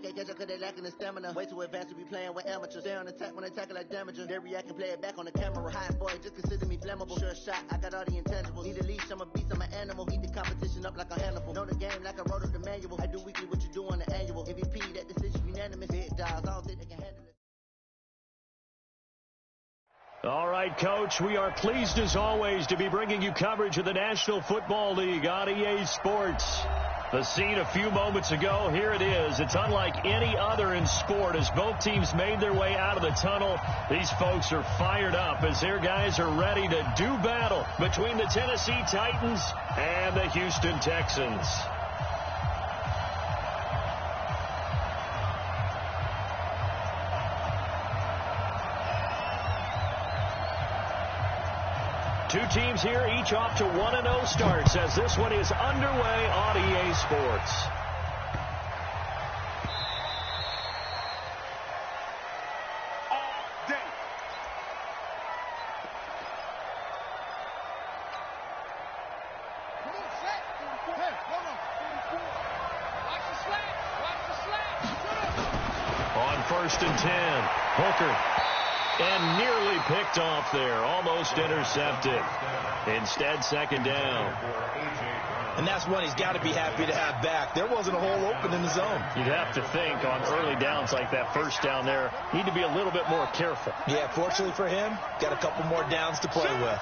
can't catch up cause they lacking the stamina. Way too advanced to be playing with amateurs. Stay on attack when attack like damager. They react and play it back on the camera. Hot boy, just consider me flammable. Sure shot, I got all the intangibles. Need a leash, I'm a beast, I'm an animal. Eat the competition up like a Hannibal. Know the game like I wrote up the manual. I do weekly what you do on the annual. MVP, that decision unanimous. Big dogs, I don't think they can handle it. All right, Coach, we are pleased as always to be bringing you coverage of the National Football League on EA Sports. The scene a few moments ago, here it is. It's unlike any other in sport as both teams made their way out of the tunnel. These folks are fired up as their guys are ready to do battle between the Tennessee Titans and the Houston Texans. Two teams here, each off to 1-0 starts as this one is underway on EA Sports. All day. Come on, set. Hey, hold on. Watch the slant. On 1st and 10, Hooker. And nearly picked off there, almost intercepted. Instead, 2nd down. And that's one he's got to be happy to have back. There wasn't a hole open in the zone. You'd have to think on early downs like that 1st down there, need to be a little bit more careful. Yeah, fortunately for him, got a couple more downs to play with.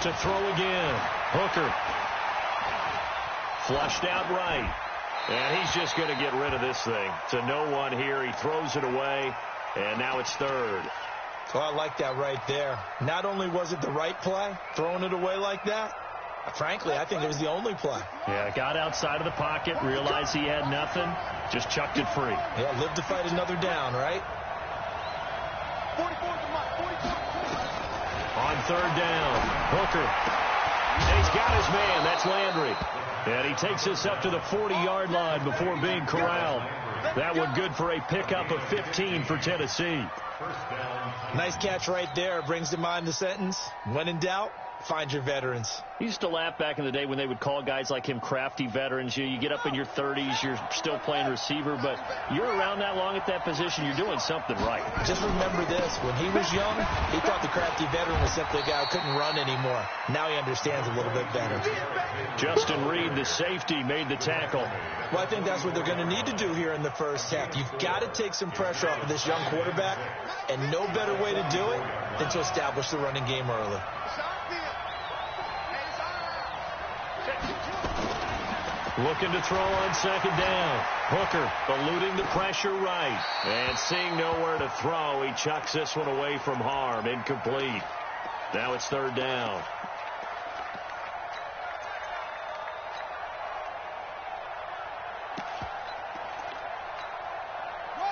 To throw again, Hooker. Flushed out right. And he's just going to get rid of this thing. To no one here. He throws it away, and now it's 3rd. Oh, I like that right there. Not only was it the right play, throwing it away like that, frankly, I think it was the only play. Yeah, got outside of the pocket, realized he had nothing, just chucked it free. Yeah, live to fight another down, right? 44 On 3rd down, Hooker. And he's got his man. That's Landry. And he takes this up to the 40-yard line before being corralled. That one good for a pickup of 15 for Tennessee. Nice catch right there. Brings to mind the sentence, when in doubt, find your veterans. I used to laugh back in the day when they would call guys like him crafty veterans. You get up in your 30s, you're still playing receiver, but you're around that long at that position, you're doing something right. Just remember this. When he was young, he thought the crafty veteran was simply a guy who couldn't run anymore. Now he understands a little bit better. Justin Reed, the safety, made the tackle. Well, I think that's what they're going to need to do here in the 1st half. You've got to take some pressure off of this young quarterback, and no better way to do it than to establish the running game early. Looking to throw on 2nd down. Hooker eluding the pressure right. And seeing nowhere to throw, he chucks this one away from harm. Incomplete. Now it's 3rd down.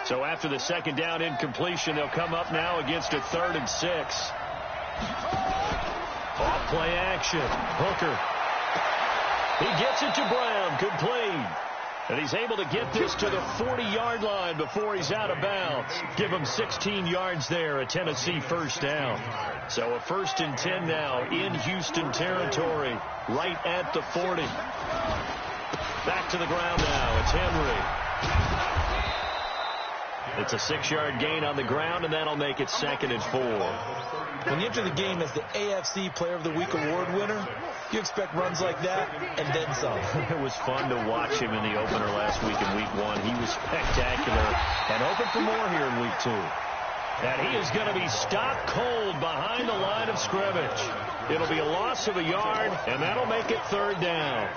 So after the 2nd down incompletion, they'll come up now against a 3rd and 6. Off play action. Hooker. He gets it to Brown, complete. And he's able to get this to the 40-yard line before he's out of bounds. Give him 16 yards there, a Tennessee 1st down. So a 1st and 10 now in Houston territory, right at the 40. Back to the ground now. It's Henry. It's a 6-yard gain on the ground, and that'll make it 2nd and 4. When you enter the game as the AFC Player of the Week award winner, you expect runs like that and then some. It was fun to watch him in the opener last week in Week 1. He was spectacular and hoping for more here in Week 2. And he is going to be stopped cold behind the line of scrimmage. It'll be a loss of a yard, and that'll make it 3rd down.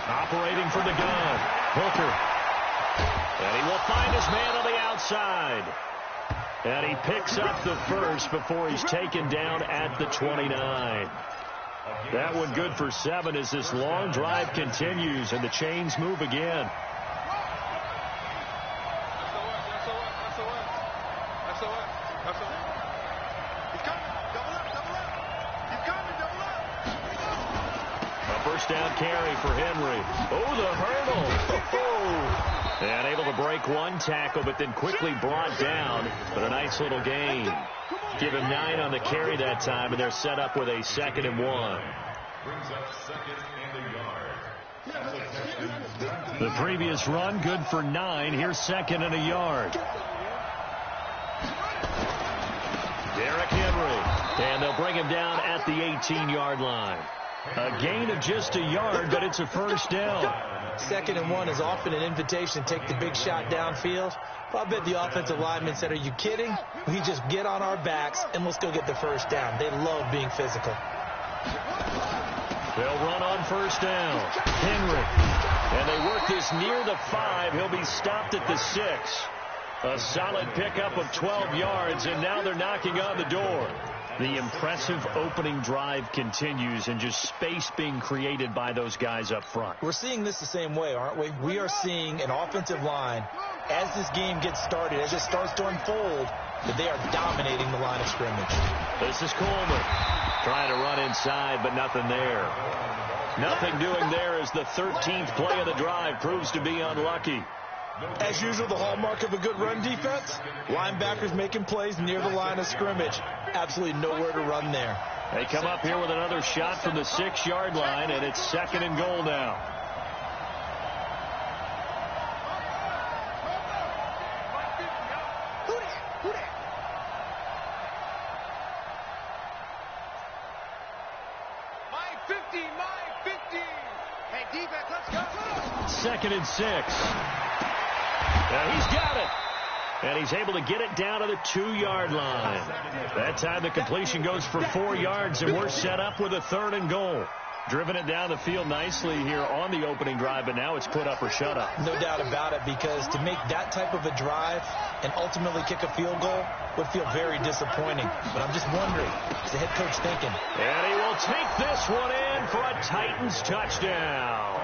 Operating from the gun, Hooker. And he will find his man on the outside. And he picks up the 1st before he's taken down at the 29. That one good for 7 as this long drive continues and the chains move again. A 1st down carry for Henry. Oh, the hurdle. Oh, And able to break one tackle, but then quickly brought down. But a nice little gain. Give him 9 on the carry that time, and they're set up with a 2nd and 1. Brings up 2nd and a yard. The previous run, good for 9. Here's 2nd and a yard. Derrick Henry. And they'll bring him down at the 18-yard line. A gain of just a yard, but it's a first down. 2nd and 1 is often an invitation to take the big shot downfield. Well, I bet the offensive lineman said, are you kidding? We just get on our backs and let's go get the first down. They love being physical. They'll run on first down. Henry. And they work this near the 5. He'll be stopped at the 6. A solid pickup of 12 yards, and now they're knocking on the door. The impressive opening drive continues, and just space being created by those guys up front. We're seeing this the same way, aren't we? We are seeing an offensive line, as this game gets started, as it starts to unfold, that they are dominating the line of scrimmage. This is Coleman trying to run inside, but nothing there. Nothing doing there as the 13th play of the drive proves to be unlucky. As usual, the hallmark of a good run defense, linebackers making plays near the line of scrimmage. Absolutely nowhere to run there. They come up here with another shot from the 6-yard line, and it's 2nd and goal now. My 50. Hey, defense, let's go. 2nd and 6. Now he's got it. And he's able to get it down to the 2-yard line. That time the completion goes for 4 yards, and we're set up with a 3rd and goal. Driven it down the field nicely here on the opening drive, but now it's put up or shut up. No doubt about it, because to make that type of a drive and ultimately kick a field goal would feel very disappointing. But I'm just wondering, what's the head coach thinking? And he will take this one in for a Titans touchdown.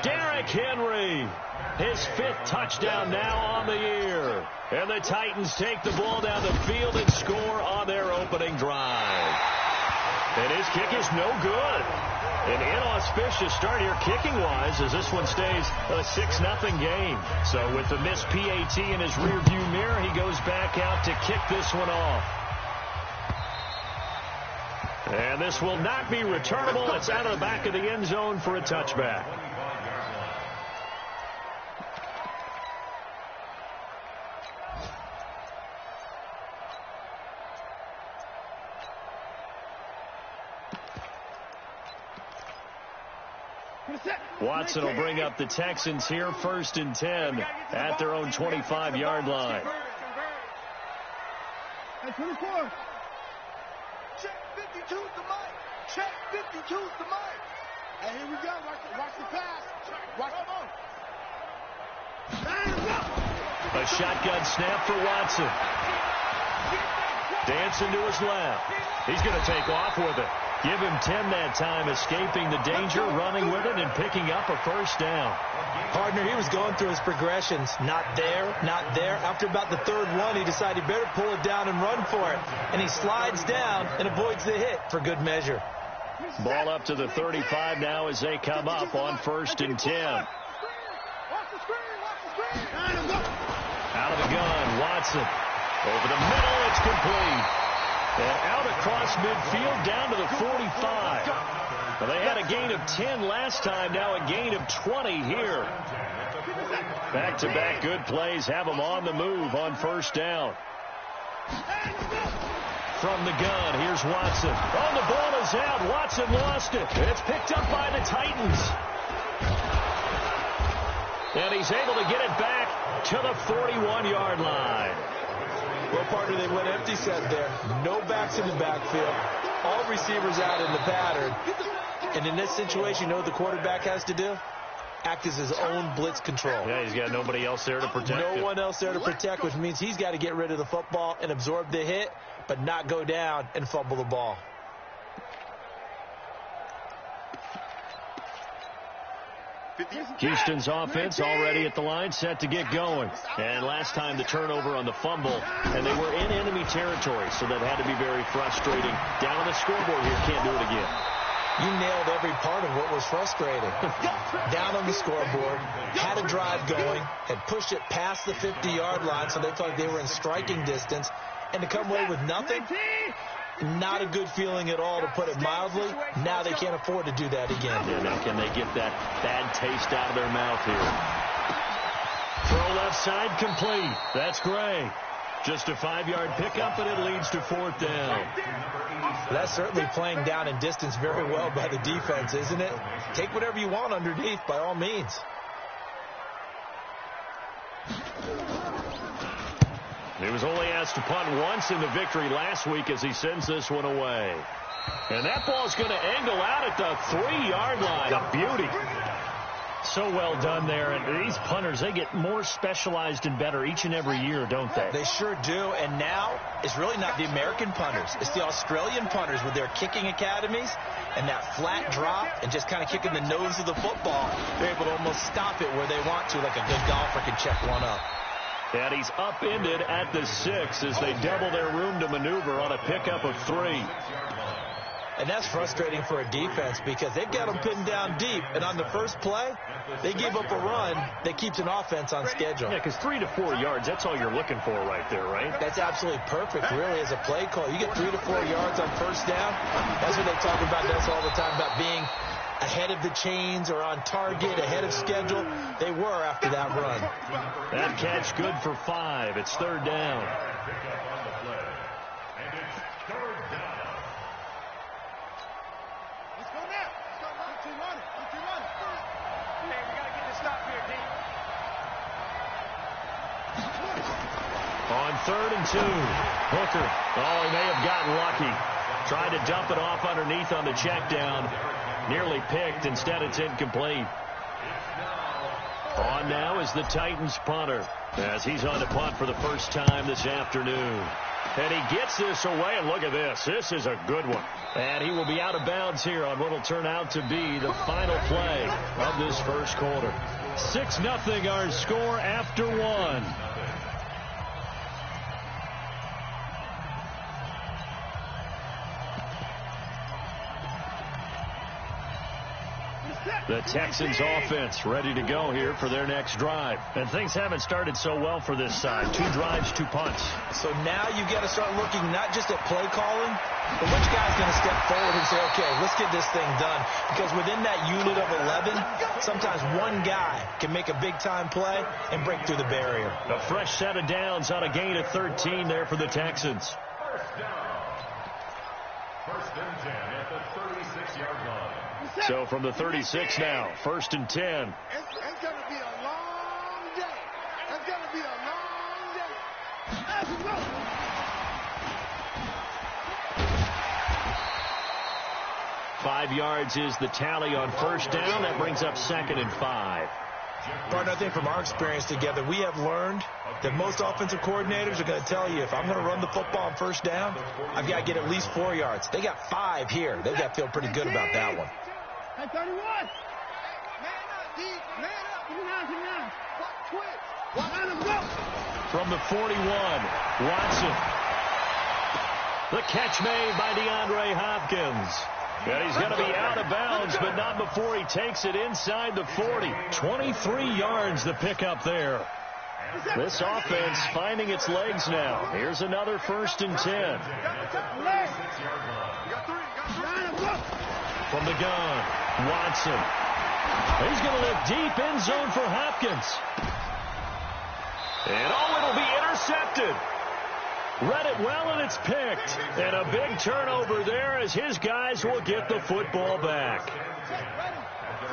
Derrick Henry. His 5th touchdown now on the year. And the Titans take the ball down the field and score on their opening drive. And his kick is no good. An inauspicious start here kicking-wise as this one stays a 6-0 game. So with the missed PAT in his rearview mirror, he goes back out to kick this one off. And this will not be returnable. It's out of the back of the end zone for a touchback. Watson will bring up the Texans here, 1st and 10 at their own 25-yard line. Hey, 24. Check 52's the mic. Check 52's the mic. Hey, here we go. Watch the pass. Watch the A shotgun snap for Watson. Dancing to his left. He's going to take off with it. Give him 10 that time, escaping the danger, running with it, and picking up a first down. Partner, he was going through his progressions. Not there, not there. After about the 3rd one, he decided he better pull it down and run for it. And he slides down and avoids the hit for good measure. Ball up to the 35 now as they come up on 1st and 10. Out of the gun, Watson. Over the middle, it's complete. And out across midfield down to the 45. Well, they had a gain of 10 last time, now a gain of 20 here. Back-to-back good plays have them on the move on 1st down. From the gun, here's Watson. Oh, the ball is out. Watson lost it. And it's picked up by the Titans. And he's able to get it back to the 41-yard line. Well, partner, they went empty set there. No backs in the backfield. All receivers out in the pattern. And in this situation, you know what the quarterback has to do? Act as his own blitz control. Yeah, he's got nobody else there to protect him. No one else there to protect, which means he's got to get rid of the football and absorb the hit, but not go down and fumble the ball. Houston's offense already at the line, set to get going. And last time the turnover on the fumble, and they were in enemy territory, so that had to be very frustrating. Down on the scoreboard here, can't do it again. You nailed every part of what was frustrating. Down on the scoreboard, had a drive going, had pushed it past the 50-yard line so they felt like they were in striking distance, and to come away with nothing, not a good feeling at all, to put it mildly. Now they can't afford to do that again. Yeah, now can they get that bad taste out of their mouth here? Throw left side complete. That's Gray. Just a 5-yard pickup, and it leads to 4th down. That's certainly playing down in distance very well by the defense, isn't it? Take whatever you want underneath, by all means. He was only asked to punt once in the victory last week as he sends this one away. And that ball's going to angle out at the 3-yard line. A beauty. So well done there. And these punters, they get more specialized and better each and every year, don't they? They sure do. And now it's really not the American punters. It's the Australian punters with their kicking academies and that flat drop and just kind of kicking the nose of the football. They're able to almost stop it where they want to, like a good golfer can check one up. And he's upended at the 6 as they double their room to maneuver on a pickup of 3. And that's frustrating for a defense because they've got them pinned down deep. And on the first play, they give up a run that keeps an offense on schedule. Yeah, because 3 to 4 yards, that's all you're looking for right there, right? That's absolutely perfect, really, as a play call. You get 3 to 4 yards on first down. That's what they talk about us all the time, about being ahead of the chains or on target, ahead of schedule. They were after that run. That catch good for 5. It's 3rd down. On 3rd and 2, Hooker. Oh, he may have gotten lucky. Tried to dump it off underneath on the check down. Nearly picked. Instead, it's incomplete. On now is the Titans punter as he's on the punt for the first time this afternoon. And he gets this away, and look at this. This is a good one. And he will be out of bounds here on what will turn out to be the final play of this first quarter. 6-0 our score after 1. The Texans offense ready to go here for their next drive. And things haven't started so well for this side. 2 drives, 2 punts. So now you've got to start looking not just at play calling, but which guy's going to step forward and say, okay, let's get this thing done. Because within that unit of 11, sometimes one guy can make a big-time play and break through the barrier. A fresh set of downs on a gain of 13 there for the Texans. First and 10 at the 36-yard line. So from the 36 now, 1st and 10. It's going to be a long day. It's going to be a long day. Let's go. Five yards is the tally on first down. That brings up 2nd and 5. Partner, I think from our experience together, we have learned that most offensive coordinators are going to tell you, if I'm going to run the football on first down, I've got to get at least 4 yards. They got 5 here. They've got to feel pretty good about that one. Hey, 31. Man up, D. Man up. Line him go. From the 41, Watson. The catch made by DeAndre Hopkins. And he's going to be out of bounds, but not before he takes it inside the 40. 23 yards the pickup there. This offense finding its legs now. Here's another 1st and 10. From the gun, Watson. He's going to look deep end zone for Hopkins. And it'll be intercepted. Read it well, and it's picked. And a big turnover there as his guys will get the football back.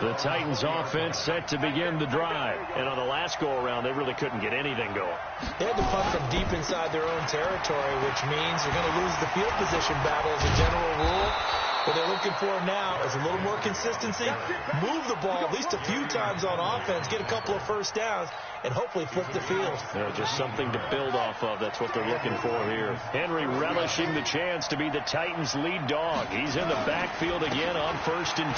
The Titans offense set to begin the drive. And on the last go-around, they really couldn't get anything going. They had to punt from deep inside their own territory, which means they're going to lose the field position battle as a general rule. What they're looking for now is a little more consistency, move the ball at least a few times on offense, get a couple of first downs, and hopefully flip the field. Just something to build off of. That's what they're looking for here. Henry relishing the chance to be the Titans' lead dog. He's in the backfield again on 1st and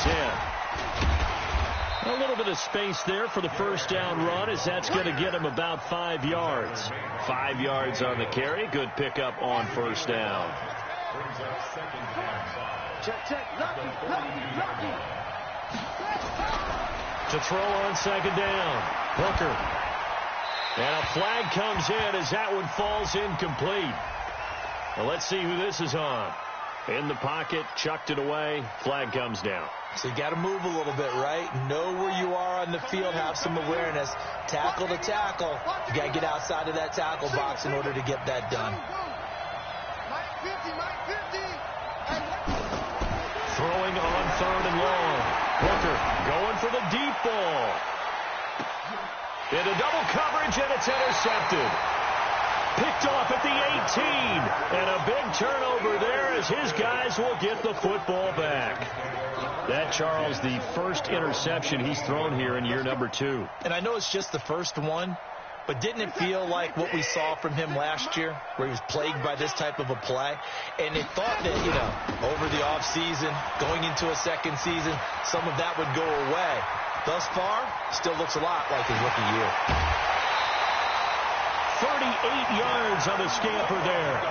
10. A little bit of space there for the first down run, as that's going to get him about 5 yards. 5 yards on the carry. Good pickup on first down. Lucky. To throw on second down. Hooker. And a flag comes in as that one falls incomplete. Well, let's see who this is on. In the pocket, chucked it away. Flag comes down. So you got to move a little bit, right? Know where you are on the field, have some awareness. Tackle to tackle. You got to get outside of that tackle box in order to get that done. Throwing on third and long. Hooker going for the deep ball. Into double coverage, and it's intercepted. Picked off at the 18. And a big turnover there as his guys will get the football back. That, Charles, the first interception he's thrown here in year number 2. And I know it's just the first one, but didn't it feel like what we saw from him last year, where he was plagued by this type of a play? And they thought that, you know, over the offseason, going into a second season, some of that would go away. Thus far, still looks a lot like his rookie year. 38 yards on the scamper there.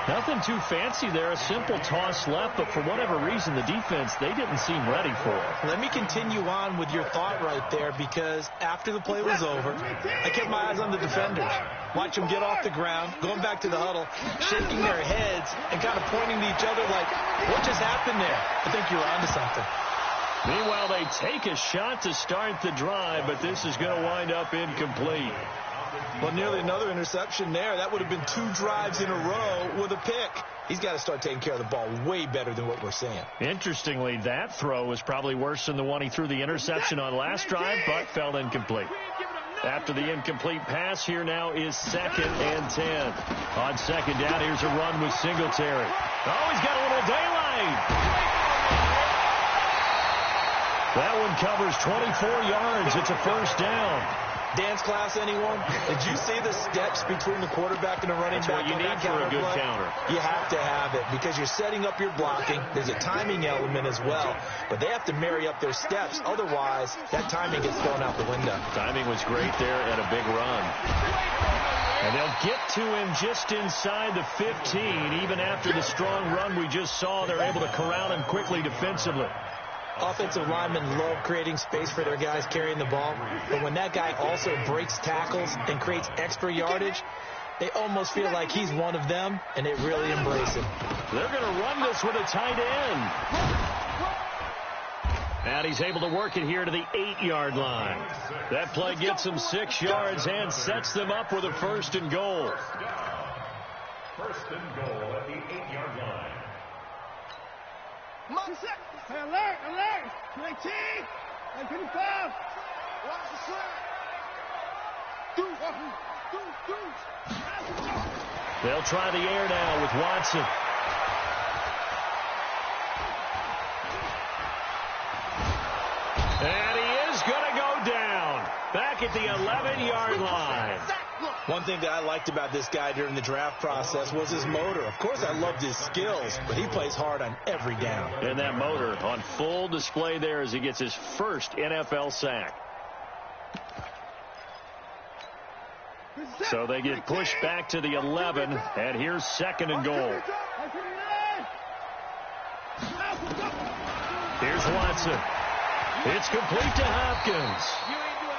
Nothing too fancy there. A simple toss left, but for whatever reason, the defense, they didn't seem ready for it. Let me continue on with your thought right there, because after the play was over, I kept my eyes on the defenders. Watch them get off the ground, going back to the huddle, shaking their heads, and kind of pointing to each other like, what just happened there? I think you're onto something. Meanwhile, they take a shot to start the drive, but this is going to wind up incomplete. Well, nearly another interception there. That would have been 2 drives in a row with a pick. He's got to start taking care of the ball way better than what we're seeing. Interestingly, that throw was probably worse than the one he threw the interception on last drive, but fell incomplete. After the incomplete pass, here now is 2nd and 10. On second down, here's a run with Singletary. Oh, he's got a little daylight. That one covers 24 yards. It's a first down. Dance class, anyone? Did you see the steps between the quarterback and the running back? That's what you need for a good counter. You have to have it because you're setting up your blocking. There's a timing element as well, but they have to marry up their steps. Otherwise, that timing gets thrown out the window. Timing was great there and a big run. And they'll get to him just inside the 15. Even after the strong run we just saw, they're able to corral him quickly defensively. Offensive linemen love creating space for their guys carrying the ball, but when that guy also breaks tackles and creates extra yardage, they almost feel like he's one of them, and they really embrace him. They're going to run this with a tight end. And he's able to work it here to the 8-yard line. That play gets him 6 yards and sets them up with a 1st and goal. 1st and goal at the 8-yard line. Alert! 19! 55! Watch the slide! They'll try the air now with Watson. And he is going to go down. Back at the 11-yard line. One thing that I liked about this guy during the draft process was his motor. Of course, I loved his skills, but he plays hard on every down. And that motor on full display there as he gets his first NFL sack. So they get pushed back to the 11, and here's 2nd and goal. Here's Watson. It's complete to Hopkins.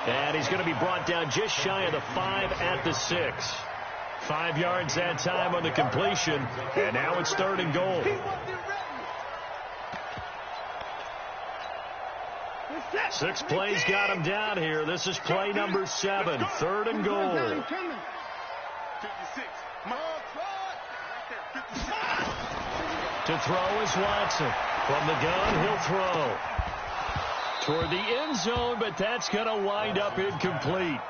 And he's going to be brought down just shy of the 5 at the 6. 5 yards that time on the completion. And now it's 3rd and goal. Six plays got him down here. This is play number 7. 3rd and goal. 56. To throw is Watson. From the gun, he'll throw toward the end zone, but that's going to wind up incomplete.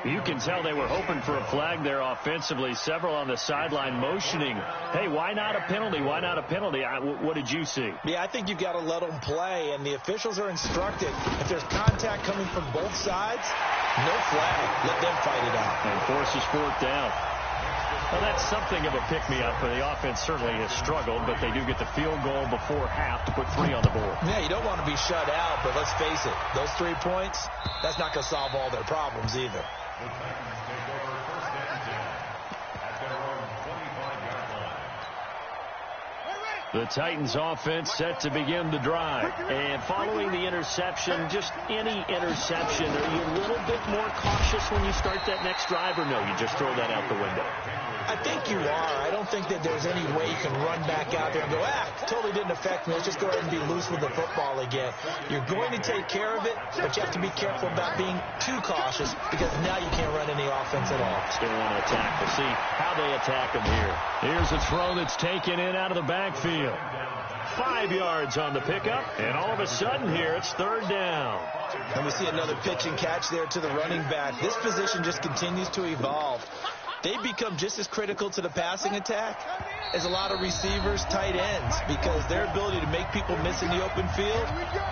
You can tell they were hoping for a flag there offensively. Several on the sideline motioning, hey, why not a penalty? Why not a penalty? What did you see? Yeah, I think you've got to let them play, and the officials are instructed. If there's contact coming from both sides, no flag. Let them fight it out. And forces 4th down. Well, that's something of a pick-me-up, for the offense certainly has struggled, but they do get the field goal before half to put 3 on the board. Yeah, you don't want to be shut out, but let's face it, those 3 points, that's not going to solve all their problems either. The Titans take over 1st and 10 at their own 25-yard line. The Titans offense set to begin the drive. And following the interception, just any interception, are you a little bit more cautious when you start that next drive, or no, you just throw that out the window? I think you are. I don't think that there's any way you can run back out there and go, totally didn't affect me. Let's just go ahead and be loose with the football again. You're going to take care of it, but you have to be careful about being too cautious because now you can't run any offense at all. Still want to attack. We'll see how they attack them here. Here's a throw that's taken in out of the backfield. 5 yards on the pickup, and all of a sudden here it's third down. And we see another pitch and catch there to the running back. This position just continues to evolve. They become just as critical to the passing attack as a lot of receivers, tight ends, because their ability to make people miss in the open field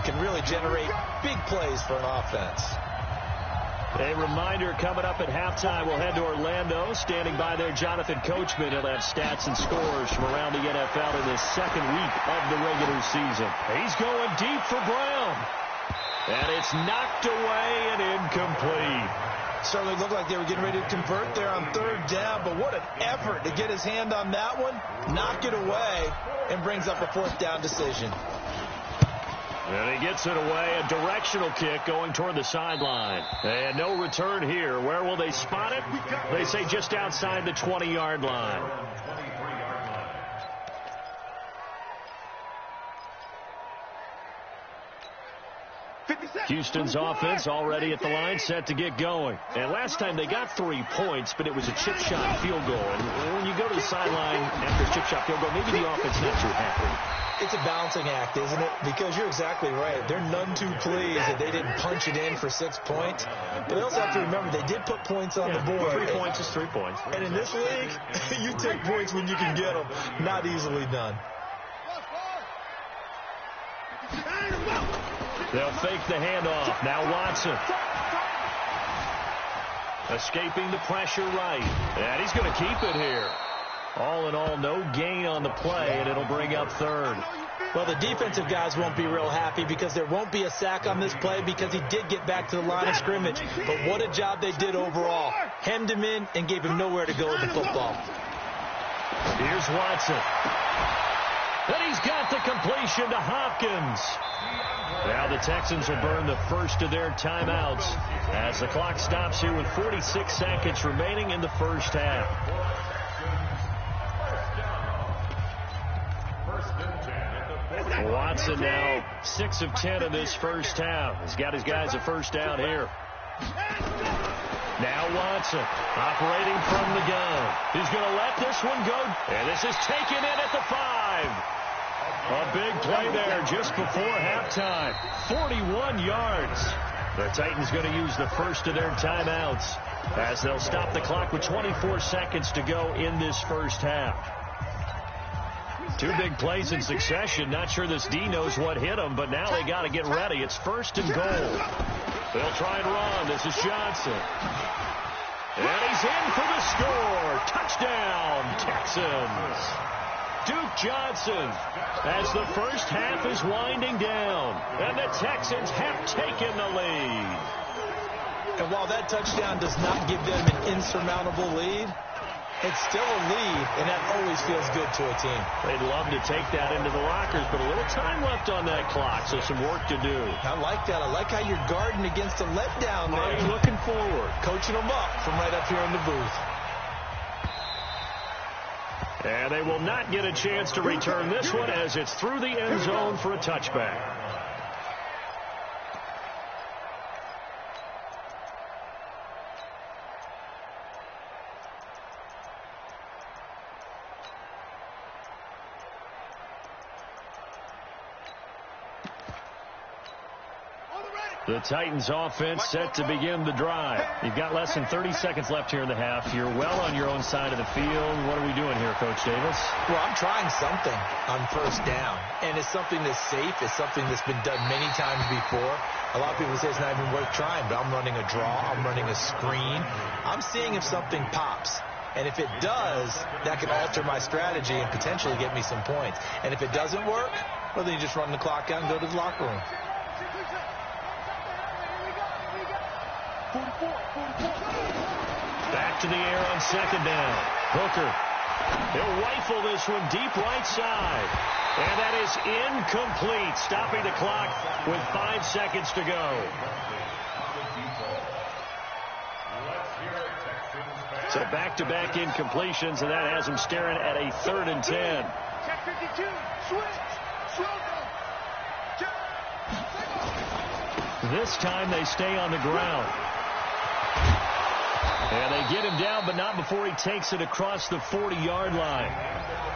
can really generate big plays for an offense. A reminder coming up at halftime, we'll head to Orlando. Standing by there, Jonathan Coachman. He'll have stats and scores from around the NFL in this second week of the regular season. He's going deep for Brown. And it's knocked away and incomplete. Certainly looked like they were getting ready to convert there on third down, but what an effort to get his hand on that one, knock it away, and brings up a fourth down decision. And he gets it away, a directional kick going toward the sideline. And no return here. Where will they spot it? They say just outside the 20-yard line. Houston's offense already at the line, set to get going. And last time they got 3 points, but it was a chip shot field goal. And when you go to the sideline after a chip shot field goal, maybe the offense not too happy. It's a balancing act, isn't it? Because you're exactly right. They're none too pleased that they didn't punch it in for 6 points. But they also have to remember they did put points on the board. 3 points is 3 points. And in this league, you take points when you can get them. Not easily done. They'll fake the handoff. Now Watson. Escaping the pressure right. And he's going to keep it here. All in all, no gain on the play, and it'll bring up third. Well, the defensive guys won't be real happy because there won't be a sack on this play because he did get back to the line of scrimmage. But what a job they did overall. Hemmed him in and gave him nowhere to go with the football. Here's Watson. And he's got the completion to Hopkins. Now the Texans will burn the first of their timeouts as the clock stops here with 46 seconds remaining in the first half. Watson now 6 of 10 in this first half. He's got his guys a first down here. Now Watson operating from the gun. He's going to let this one go. And this is taken in at the 5. A big play there just before halftime. 41 yards. The Titans going to use the first of their timeouts as they'll stop the clock with 24 seconds to go in this first half. 2 big plays in succession. Not sure this D knows what hit him, but now they got to get ready. It's first and goal. They'll try and run. This is Johnson. And he's in for the score. Touchdown, Texans. Duke Johnson as the first half is winding down. And the Texans have taken the lead. And while that touchdown does not give them an insurmountable lead, it's still a lead, and that always feels good to a team. They'd love to take that into the lockers, but a little time left on that clock, so some work to do. I like that. I like how you're guarding against a letdown there. You're looking forward. Coaching them up from right up here in the booth. And they will not get a chance to return this one as it's through the end zone for a touchback. The Titans offense set to begin the drive. You've got less than 30 seconds left here in the half. You're well on your own side of the field. What are we doing here, Coach Davis? Well, I'm trying something on first down, and it's something that's safe. It's something that's been done many times before. A lot of people say it's not even worth trying, but I'm running a draw. I'm running a screen. I'm seeing if something pops. And if it does, that can alter my strategy and potentially get me some points. And if it doesn't work, well, then you just run the clock out and go to the locker room. Back to the air on second down. Hooker He'll rifle this one deep right side. And that is incomplete, stopping the clock with 5 seconds to go. So back-to-back incompletions, and that has him staring at a 3rd and 10. Check 52. Switch. This time they stay on the ground. And they get him down, but not before he takes it across the 40-yard line.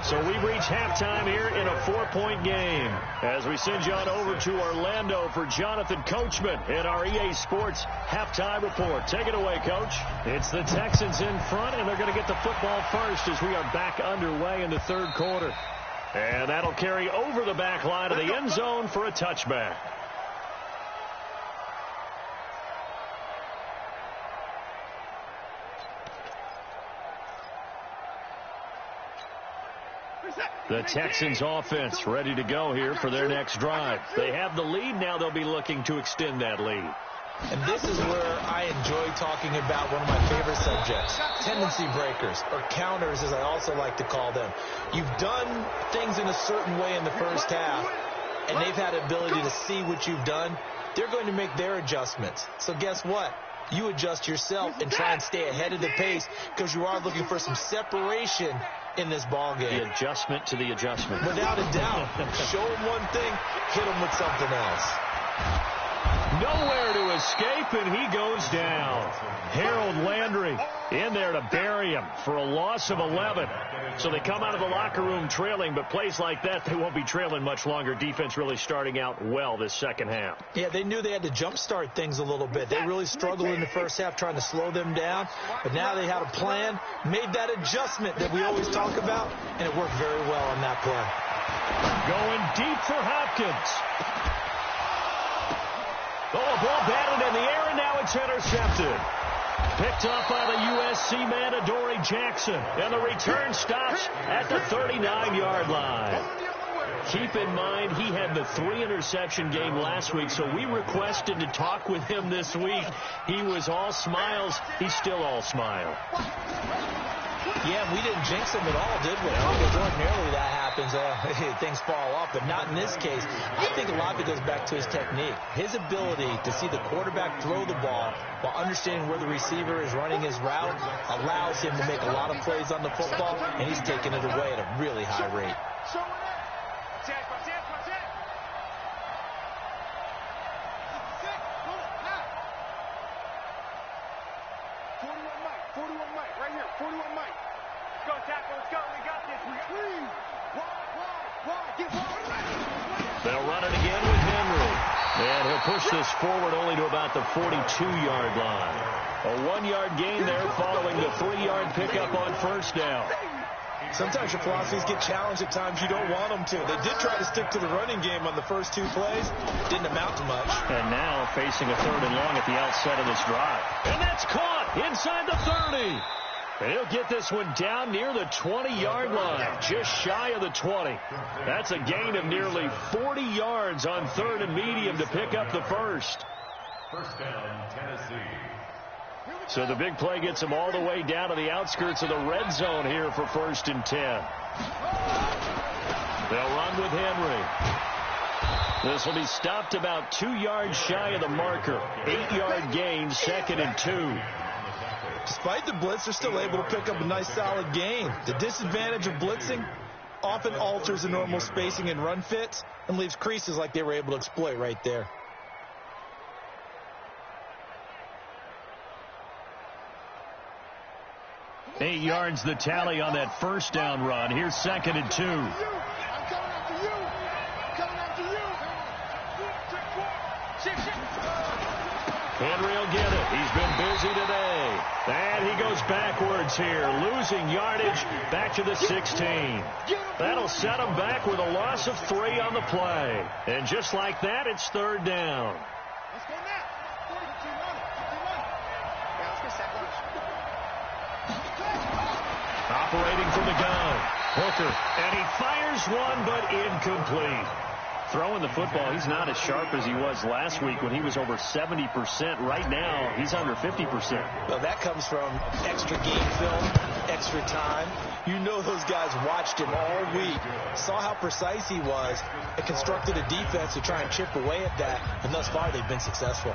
So we reach halftime here in a 4-point game as we send you on over to Orlando for Jonathan Coachman in our EA Sports Halftime Report. Take it away, Coach. It's the Texans in front, and they're going to get the football first as we are back underway in the 3rd quarter. And that'll carry over the back line of the end zone for a touchback. The Texans offense ready to go here for their next drive. They have the lead now. They'll be looking to extend that lead. And this is where I enjoy talking about one of my favorite subjects, tendency breakers, or counters as I also like to call them. You've done things in a certain way in the first half, and they've had the ability to see what you've done. They're going to make their adjustments. So guess what? You adjust yourself and try and stay ahead of the pace because you are looking for some separation in this ball game. The adjustment to the adjustment. Without a doubt. Show him one thing, hit him with something else. Nowhere to escape, and he goes down. Harold Landry in there to bury him for a loss of 11. So they come out of the locker room trailing, but plays like that, they won't be trailing much longer. Defense really starting out well this second half. Yeah, they knew they had to jumpstart things a little bit. They really struggled in the first half trying to slow them down, but now they had a plan, made that adjustment that we always talk about, and it worked very well on that play. Going deep for Hopkins. Oh, a ball batted in the air, and now it's intercepted. Picked up by the USC man, Adoree Jackson. And the return stops at the 39-yard line. Keep in mind, he had the 3-interception game last week, so we requested to talk with him this week. He was all smiles. He's still all smile. Yeah, we didn't jinx him at all, did we? Because ordinarily that happens. Things fall off, but not in this case. I think a lot of it goes back to his technique. His ability to see the quarterback throw the ball while understanding where the receiver is running his route allows him to make a lot of plays on the football, and he's taking it away at a really high rate. They'll run it again with Henry. And he'll push this forward only to about the 42-yard line. A 1-yard gain there following the 3-yard pickup on first down. Sometimes your philosophies get challenged at times you don't want them to. They did try to stick to the running game on the first 2 plays. Didn't amount to much. And now facing a 3rd and long at the outset of this drive. And that's caught inside the 30. And he'll get this one down near the 20-yard line, just shy of the 20. That's a gain of nearly 40 yards on 3rd and medium to pick up the first. First down, Tennessee. So the big play gets him all the way down to the outskirts of the red zone here for 1st and 10. They'll run with Henry. This will be stopped about 2 yards shy of the marker. 8-yard gain, 2nd and 2. Despite the blitz, they're still able to pick up a nice solid gain. The disadvantage of blitzing often alters the normal spacing and run fits and leaves creases like they were able to exploit right there. Eight yards the tally on that first down run. Here's 2nd and 2. Henry will get it. He's been busy today. And he goes backwards here, losing yardage back to the 16. That'll set him back with a loss of 3 on the play. And just like that, it's 3rd down. Operating from the gun, Hooker, and he fires one, but incomplete. throwing the football, he's not as sharp as he was last week when he was over 70%. Right now, he's under 50%. Well, that comes from extra game film, extra time. You know those guys watched him all week, saw how precise he was, and constructed a defense to try and chip away at that, and thus far they've been successful.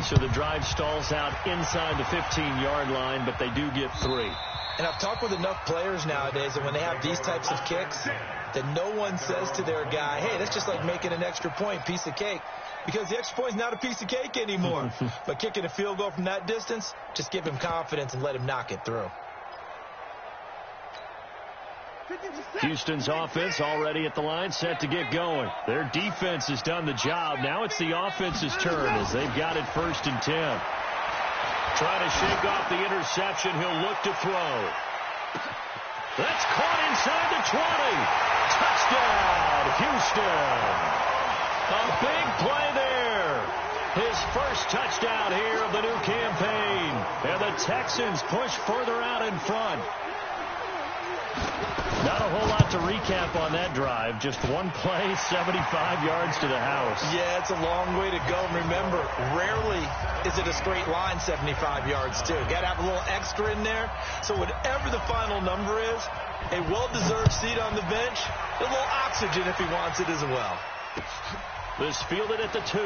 So the drive stalls out inside the 15-yard line, but they do get 3. And I've talked with enough players nowadays that when they have these types of kicks, that no one says to their guy, hey, that's just like making an extra point, piece of cake. Because the extra point is not a piece of cake anymore. But kicking a field goal from that distance, just give him confidence and let him knock it through. Houston's offense already at the line, set to get going. Their defense has done the job. Now it's the offense's turn as they've got it 1st and 10. Trying to shake off the interception. He'll look to throw. That's caught inside the 20. Touchdown, Houston. A big play there. His first touchdown here of the new campaign. And the Texans push further out in front. Not a whole lot to recap on that drive. Just one play, 75 yards to the house. Yeah, it's a long way to go. And remember, rarely is it a straight line 75 yards, too. Got to have a little extra in there. So whatever the final number is, a well-deserved seat on the bench, a little oxygen if he wants it as well. This fielded at the 2.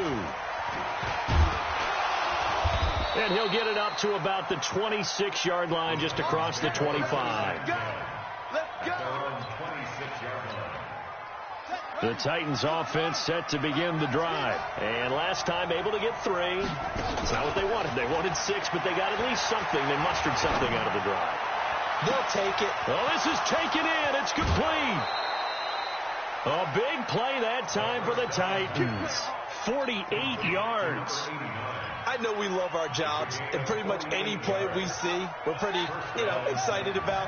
And he'll get it up to about the 26-yard line, just across the 25. The Titans offense set to begin the drive. And last time able to get 3. It's not what they wanted. They wanted 6, but they got at least something. They mustered something out of the drive. They'll take it. Oh, this is taken in. It's complete. A big play that time for the Titans. 48 yards. I know we love our jobs, and pretty much any play we see, we're pretty, excited about.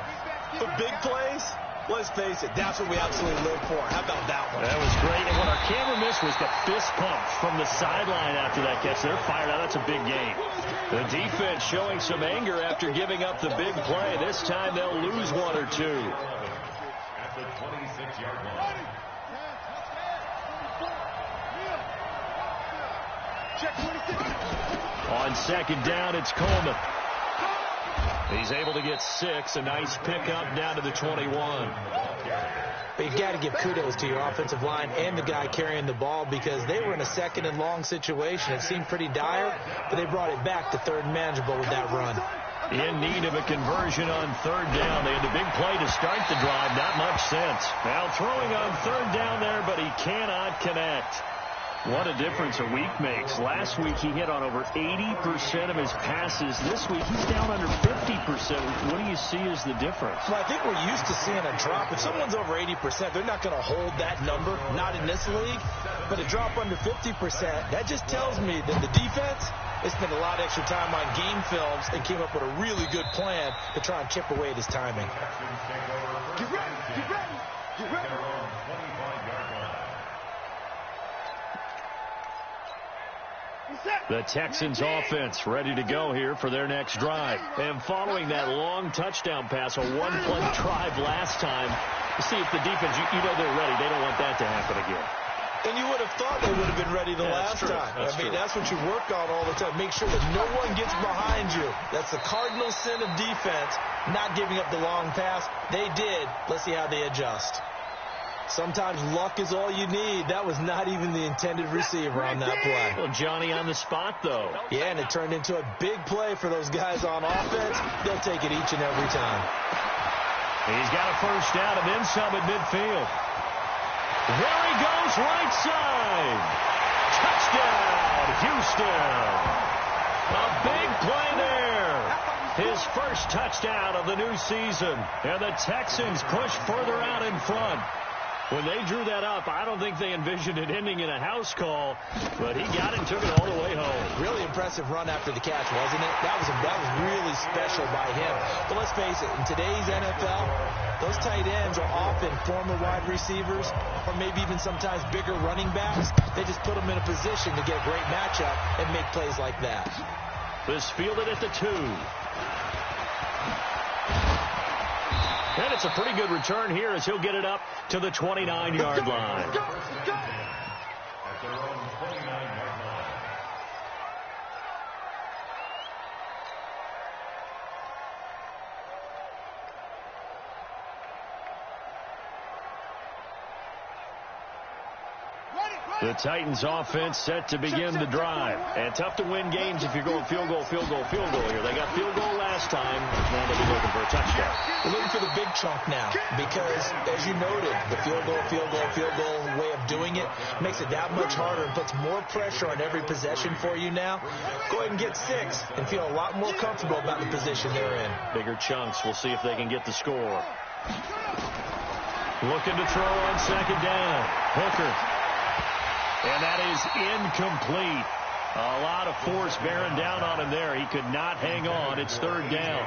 But big plays, let's face it, that's what we absolutely live for. How about that one? That was great. And what our camera missed was the fist pump from the sideline after that catch. They're fired out. That's a big game. The defense showing some anger after giving up the big play. This time they'll lose 1 or 2. At the 26-yard line. Check 26. On 2nd down, it's Coleman. He's able to get 6. A nice pickup down to the 21. But you've got to give kudos to your offensive line and the guy carrying the ball because they were in a 2nd and long situation. It seemed pretty dire, but they brought it back to 3rd and manageable with that run. In need of a conversion on 3rd down. They had the big play to start the drive. Not much sense. Now throwing on 3rd down there, but he cannot connect. What a difference a week makes. Last week he hit on over 80% of his passes. This week he's down under 50%. What do you see as the difference? Well, I think we're used to seeing a drop. If someone's over 80%, they're not going to hold that number. Not in this league. But a drop under 50%, that just tells me that the defense, they spent a lot of extra time on game films and came up with a really good plan to try and chip away at his timing. Get ready, get ready, get ready. The Texans offense ready to go here for their next drive. And following that long touchdown pass, a one-play drive last time, you see if the defense, you know they're ready. They don't want that to happen again. And you would have thought they would have been ready the last time. That's what you work on all the time. Make sure that no one gets behind you. That's the cardinal sin of defense, not giving up the long pass. They did. Let's see how they adjust. Sometimes luck is all you need. That was not even the intended receiver on that play. Well, Johnny on the spot, though. Yeah, and it turned into a big play for those guys on offense. They'll take it each and every time. He's got a first down and then some at midfield. There he goes, right side. Touchdown, Houston. A big play there. His first touchdown of the new season. And the Texans push further out in front. When they drew that up, I don't think they envisioned it ending in a house call, but he got it and took it all the way home. Really impressive run after the catch, wasn't it? That was really special by him. But let's face it, in today's NFL, those tight ends are often former wide receivers or maybe even sometimes bigger running backs. They just put them in a position to get a great matchup and make plays like that. This fielded at the 2. And it's a pretty good return here as he'll get it up to the 29-yard line. At their own 29-yard line. The Titans offense set to begin the drive. And tough to win games if you're going field goal here. They got field goal last time. Now they'll be looking for a touchdown. They're looking for the big chunk now because, as you noted, the field goal way of doing it makes it that much harder and puts more pressure on every possession for you now. Go ahead and get 6 and feel a lot more comfortable about the position they're in. Bigger chunks. We'll see if they can get the score. Looking to throw on second down. Hooker. And that is incomplete. A lot of force bearing down on him there. He could not hang on. It's third down.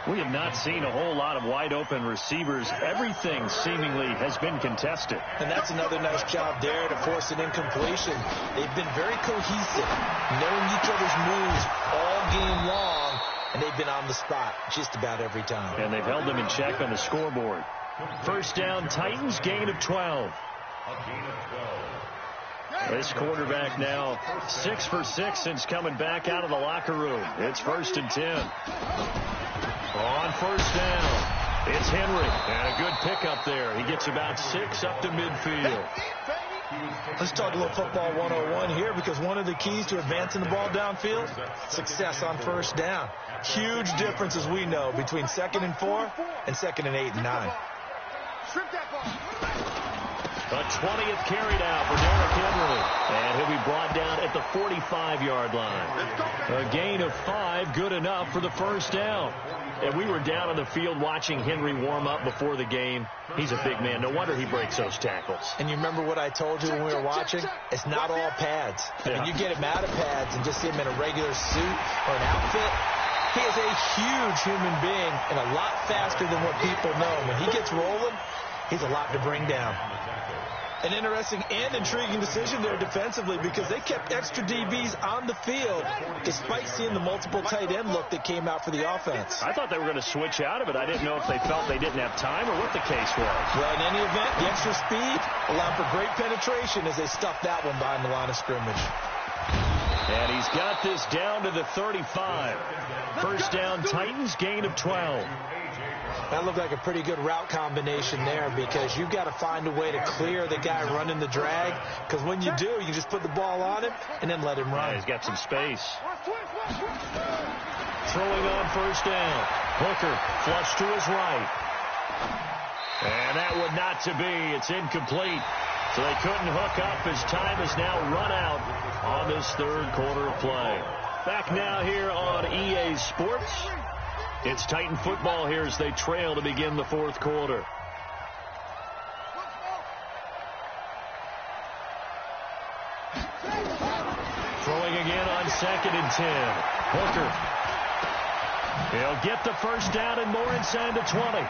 We have not seen a whole lot of wide-open receivers. Everything seemingly has been contested. And that's another nice job there to force an incompletion. They've been very cohesive, knowing each other's moves all game long, and they've been on the spot just about every time. And they've held them in check on the scoreboard. First down, Titans, gain of 12. This quarterback now 6 for 6 since coming back out of the locker room. It's 1st and 10. On first down, it's Henry. And a good pickup there. He gets about 6 up to midfield. Let's talk a little football 101 here, because one of the keys to advancing the ball downfield, success on first down. Huge difference, as we know, between 2nd and 4 and 2nd and 8 and 9. The 20th carry now for Derrick Henry. And he'll be brought down at the 45-yard line. A gain of 5, good enough for the first down. And we were down on the field watching Henry warm up before the game. He's a big man. No wonder he breaks those tackles. And you remember what I told you when we were watching? It's not all pads. Yeah. When you get him out of pads and just see him in a regular suit or an outfit, he is a huge human being and a lot faster than what people know. When he gets rolling, he's a lot to bring down. An interesting and intriguing decision there defensively, because they kept extra DBs on the field despite seeing the multiple tight end look that came out for the offense. I thought they were going to switch out of it. I didn't know if they felt they didn't have time or what the case was. Well, in any event, the extra speed allowed for great penetration as they stuffed that one behind the line of scrimmage. And he's got this down to the 35. First down, Titans, gain of 12. That looked like a pretty good route combination there, because you've got to find a way to clear the guy running the drag, because when you do, you just put the ball on him and then let him run. Yeah, he's got some space. Throwing on first down. Hooker flush to his right. And that would not to be. It's incomplete. So they couldn't hook up as time has now run out on this third quarter of play. Back now here on EA Sports. It's Titan football here as they trail to begin the fourth quarter. Throwing again on 2nd and 10. Hooker. He'll get the first down and more inside the 20.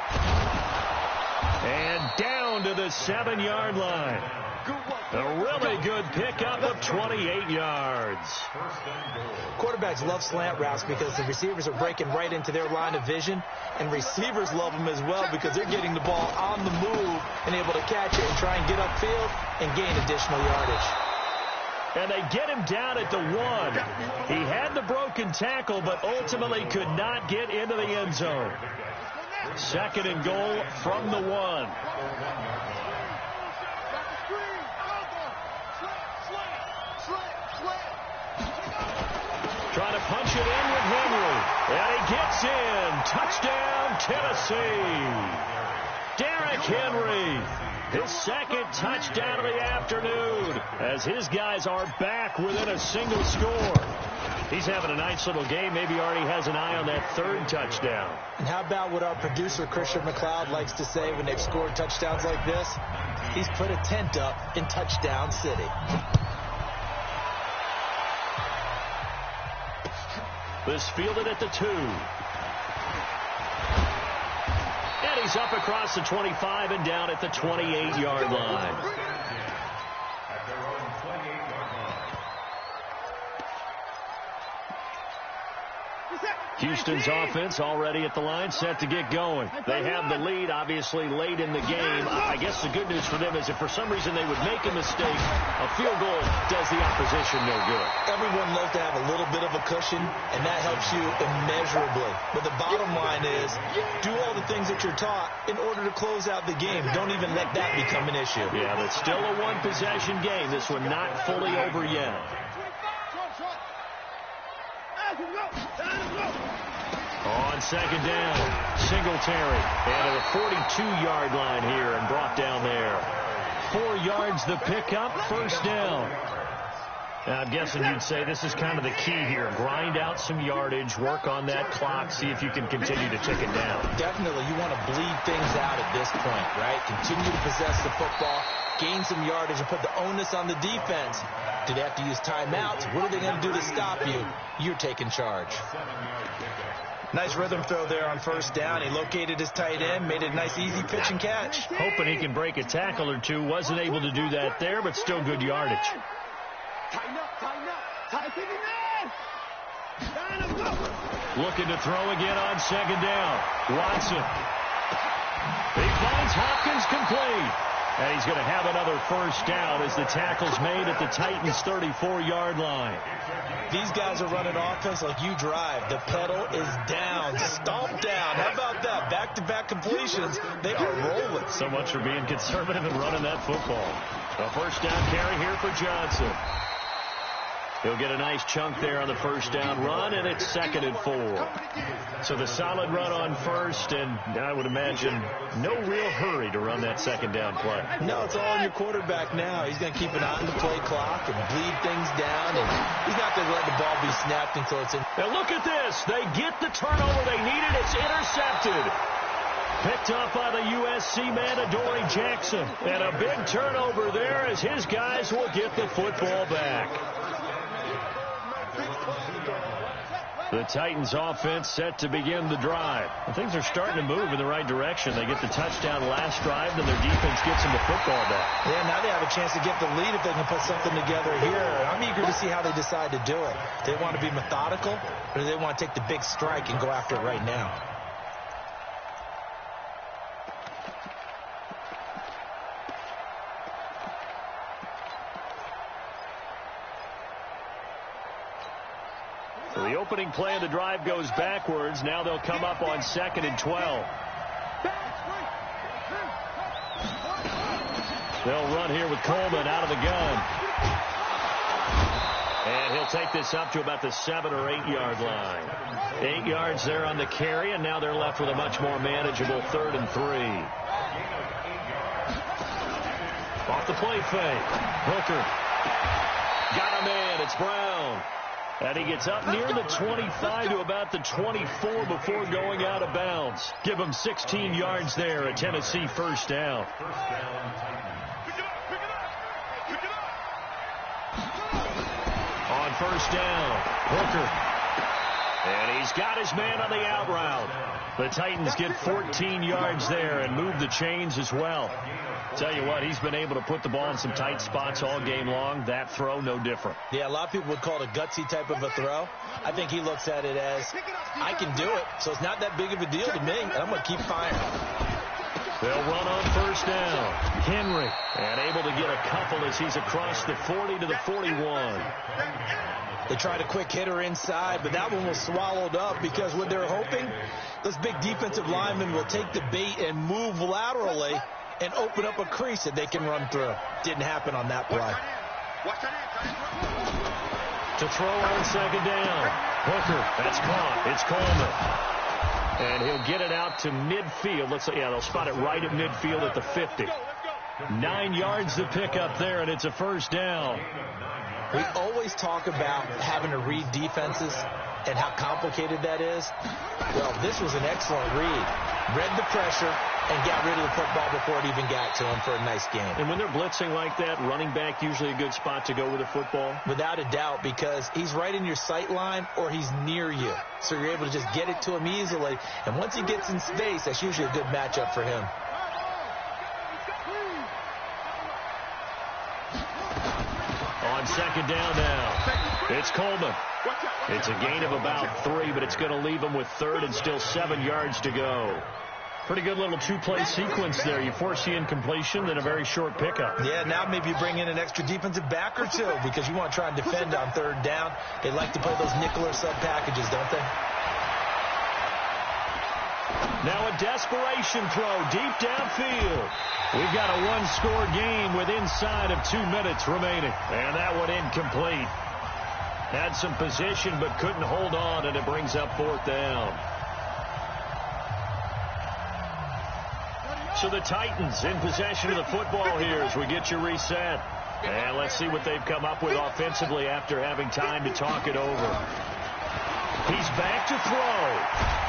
And down to the 7-yard line. A really good pickup of 28 yards. Quarterbacks love slant routes because the receivers are breaking right into their line of vision, and receivers love them as well because they're getting the ball on the move and able to catch it and try and get upfield and gain additional yardage. And they get him down at the 1. He had the broken tackle, but ultimately could not get into the end zone. 2nd and goal from the 1. Trying to punch it in with Henry. And he gets in. Touchdown, Tennessee. Derrick Henry. His 2nd touchdown of the afternoon as his guys are back within a single score. He's having a nice little game. Maybe already has an eye on that 3rd touchdown. And how about what our producer, Christian McLeod, likes to say when they've scored touchdowns like this? He's put a tent up in Touchdown City. This fielded at the 2. And he's up across the 25 and down at the 28-yard line. At their own 28-yard line. Houston's offense already at the line, set to get going. They have the lead, obviously, late in the game. I guess the good news for them is if for some reason they would make a mistake, a field goal does the opposition no good. Everyone loves to have a little bit of a cushion, and that helps you immeasurably. But the bottom line is, do all the things that you're taught in order to close out the game. Don't even let that become an issue. Yeah, but still a one-possession game. This one not fully over yet. On second down, Singletary. And at a 42-yard line here and brought down there. 4 yards the pickup, first down. Now, I'm guessing you'd say this is kind of the key here. Grind out some yardage, work on that clock, see if you can continue to tick it down. Definitely, you want to bleed things out at this point, right? Continue to possess the football, gain some yardage, and put the onus on the defense. Do they have to use timeouts? What are they going to do to stop you? You're taking charge. Nice rhythm throw there on first down. He located his tight end, made it a nice, easy pitch and catch. Hoping he can break a tackle or two. Wasn't able to do that there, but still good yardage. Looking to throw again on second down. Watson. He finds Hopkins complete. And he's going to have another first down as the tackle's made at the Titans' 34-yard line. These guys are running offense like you drive. The pedal is down, stomped down. How about that? Back-to-back completions. They are rolling. So much for being conservative and running that football. A first down carry here for Johnson. He'll get a nice chunk there on the first down run, and it's 2nd and 4. So the solid run on first, and I would imagine no real hurry to run that second down play. No, it's all on your quarterback now. He's going to keep an eye on the play clock and bleed things down, and he's not going to let the ball be snapped until it's in. Now look at this. They get the turnover they needed. It's intercepted. Picked up by the USC man, Adoree Jackson. And a big turnover there as his guys will get the football back. The Titans offense set to begin the drive. And things are starting to move in the right direction. They get the touchdown last drive, then their defense gets them the football back. Yeah, now they have a chance to get the lead if they can put something together here. I'm eager to see how they decide to do it. Do they want to be methodical, or do they want to take the big strike and go after it right now? So the opening play of the drive goes backwards. Now they'll come up on 2nd and 12. They'll run here with Coleman out of the gun. And he'll take this up to about the 7 or 8 yard line. 8 yards there on the carry, and now they're left with a much more manageable 3rd and 3. Off the play fake. Hooker. Got a man. It's Brown. And he gets up near the 25 to about the 24 before going out of bounds. Give him 16 yards there, a Tennessee first down. On first down, Hooker. And he's got his man on the out route. The Titans get 14 yards there and move the chains as well. Tell you what, he's been able to put the ball in some tight spots all game long. That throw, no different. Yeah, a lot of people would call it a gutsy type of a throw. I think he looks at it as, I can do it, so it's not that big of a deal to me, and I'm going to keep firing. They'll run on first down. Henry, and able to get a couple as he's across the 40 to the 41. They tried a quick hitter inside, but that one was swallowed up because what they're hoping, those big defensive linemen will take the bait and move laterally and open up a crease that they can run through. Didn't happen on that play. To throw on second down. Hooker, that's caught. It's Coleman. And he'll get it out to midfield. Looks like, yeah, they'll spot it right at midfield at the 50. 9 yards to pick up there, and it's a first down. We always talk about having to read defenses and how complicated that is. Well, this was an excellent read. Read the pressure and got rid of the football before it even got to him for a nice game. And when they're blitzing like that, running back usually a good spot to go with the football? Without a doubt, because he's right in your sight line or he's near you. So you're able to just get it to him easily. And once he gets in space, that's usually a good matchup for him. On second down now. It's Coleman. It's a gain of about 3, but it's going to leave him with 3rd and still 7 yards to go. Pretty good little two-play sequence there. You force the incompletion, then a very short pickup. Yeah, now maybe you bring in an extra defensive back or two because you want to try and defend on 3rd down. They like to play those nickel or sub packages, don't they? Now a desperation throw deep downfield. We've got a one-score game with inside of 2 minutes remaining. And that one incomplete. Had some position but couldn't hold on, and it brings up 4th down. So the Titans in possession of the football here as we get you reset. And let's see what they've come up with offensively after having time to talk it over. He's back to throw.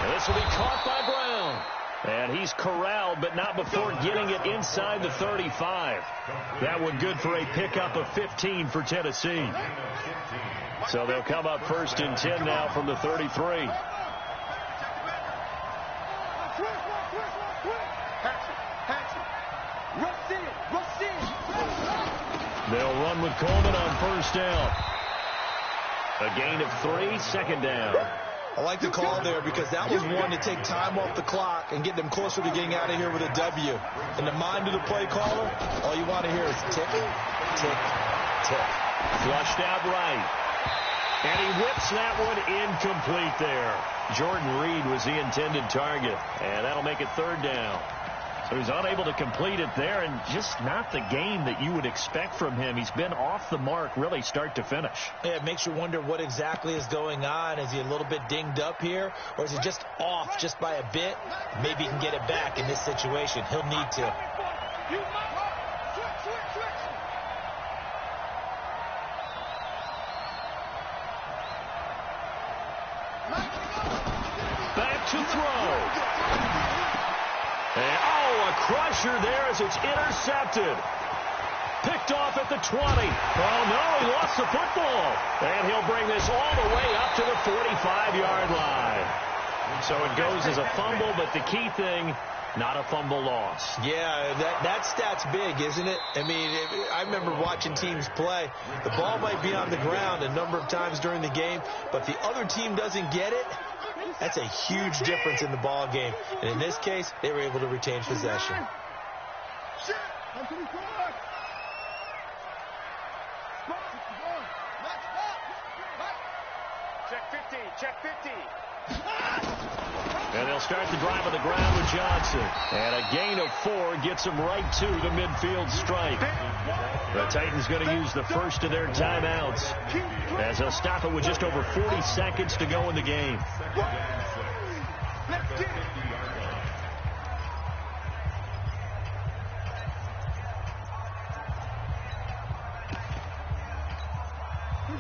And this will be caught by Brown. And he's corralled, but not before getting it inside the 35. That one good for a pickup of 15 for Tennessee. So they'll come up 1st and 10 now from the 33. They'll run with Coleman on 1st down. A gain of 3, 2nd down. I like the call there because that was one to take time off the clock and get them closer to getting out of here with a W. In the mind of the play caller, all you want to hear is tick, tick, tick. Flushed out right. And he whips that one incomplete there. Jordan Reed was the intended target. And that'll make it 3rd down. So he's unable to complete it there, and just not the game that you would expect from him. He's been off the mark really start to finish. Yeah, it makes you wonder what exactly is going on. Is he a little bit dinged up here, or is he just off just by a bit? Maybe he can get it back in this situation. He'll need to. Back to throw. And, a crusher there as it's intercepted. Picked off at the 20. Oh, no, he lost the football. And he'll bring this all the way up to the 45-yard line. So it goes as a fumble, but the key thing, not a fumble loss. Yeah, that stat's big, isn't it? I mean, I remember watching teams play. The ball might be on the ground a number of times during the game, but if the other team doesn't get it, that's a huge difference in the ball game. And in this case, they were able to retain possession. Check 50, check 50. And they'll start the drive on the ground with Johnson. And a gain of 4 gets them right to the midfield stripe. The Titans going to use the first of their timeouts as they'll stop it with just over 40 seconds to go in the game.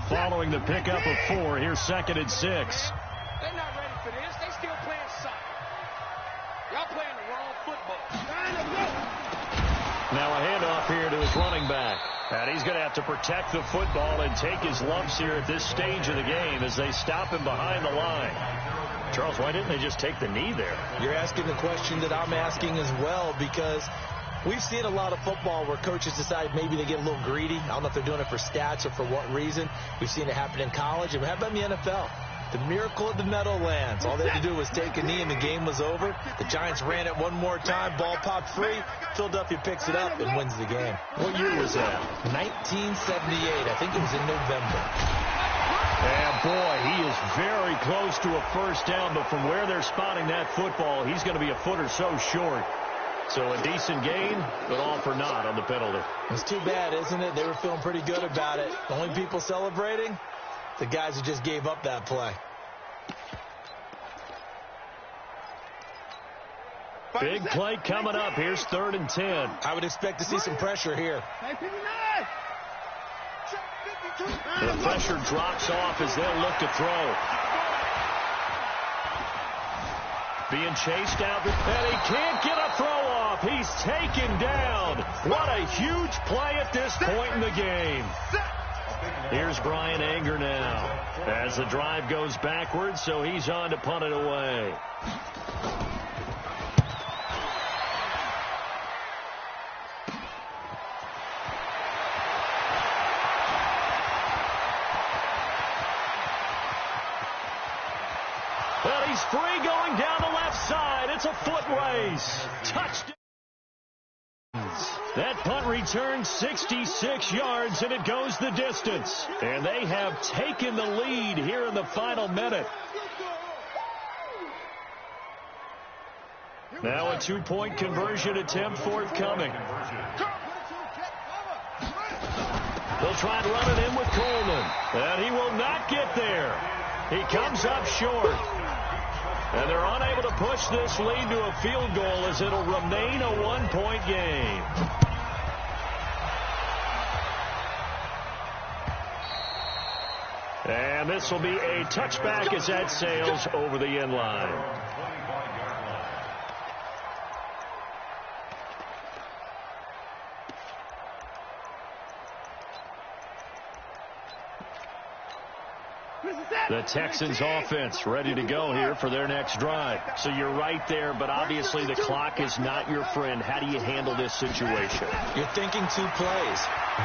Following the pickup of 4, here's 2nd and 6. They're not ready for this. They still playing soccer. Y'all playing the wrong football. Now a handoff here to his running back. And he's going to have to protect the football and take his lumps here at this stage of the game as they stop him behind the line. Charles, why didn't they just take the knee there? You're asking the question that I'm asking as well, because we've seen a lot of football where coaches decide maybe they get a little greedy. I don't know if they're doing it for stats or for what reason. We've seen it happen in college. And how about in the NFL? The miracle of the Meadowlands. All they had to do was take a knee and the game was over. The Giants ran it one more time. Ball popped free. Philadelphia picks it up and wins the game. What year was that? 1978. I think it was in November. And boy, he is very close to a first down, but from where they're spotting that football, he's going to be a foot or so short. So a decent gain, but all for naught on the penalty. It's too bad, isn't it? They were feeling pretty good about it. The only people celebrating, the guys who just gave up that play. Big play coming up. Here's 3rd and 10. I would expect to see some pressure here. The pressure drops off as they'll look to throw. Being chased out, and he can't get a throw off. He's taken down. What a huge play at this point in the game. Here's Brian Anger now as the drive goes backwards, so he's on to punt it away. free going down the left side. It's a foot race. Touchdown. That punt returns 66 yards, and it goes the distance. And they have taken the lead here in the final minute. Now a two-point conversion attempt forthcoming. They'll try and run it in with Coleman. And he will not get there. He comes up short. And they're unable to push this lead to a field goal as it'll remain a one-point game. And this will be a touchback as that sails over the end line. The Texans offense ready to go here for their next drive. So you're right there, but obviously the clock is not your friend. How do you handle this situation? You're thinking two plays.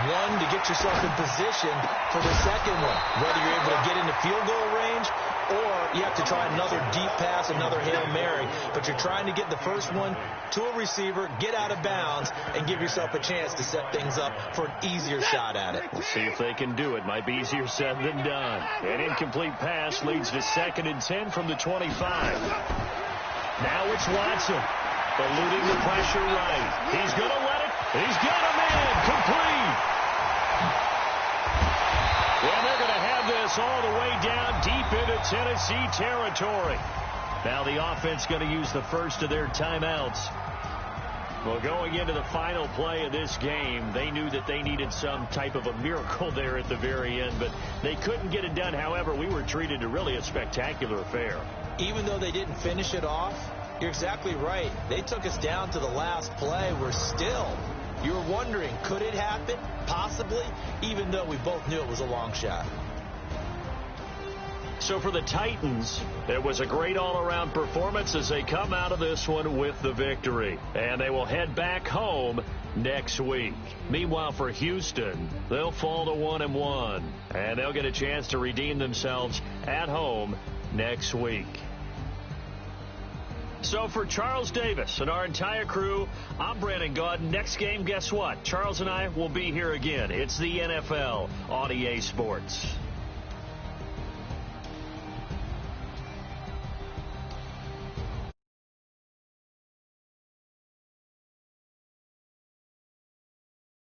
One, to get yourself in position for the second one, whether you're able to get into field goal range or you have to try another deep pass, another Hail Mary. But you're trying to get the first one to a receiver, get out of bounds, and give yourself a chance to set things up for an easier shot at it. We'll see if they can do it. Might be easier said than done. An incomplete pass leads to 2nd and 10 from the 25. Now it's Watson. Eluding the pressure right. He's going to let it. He's got him in. Complete. And they're going to have this all the way down deep into Tennessee territory. Now the offense going to use the first of their timeouts. Well, going into the final play of this game, they knew that they needed some type of a miracle there at the very end, but they couldn't get it done. However, we were treated to really a spectacular affair. Even though they didn't finish it off, you're exactly right. They took us down to the last play. We're still, you were wondering, could it happen? Possibly, even though we both knew it was a long shot. So for the Titans, it was a great all-around performance as they come out of this one with the victory. And they will head back home next week. Meanwhile, for Houston, they'll fall to 1-1. And they'll get a chance to redeem themselves at home next week. So for Charles Davis and our entire crew, I'm Brandon Gaudin. Next game, guess what? Charles and I will be here again. It's the NFL on EA Sports.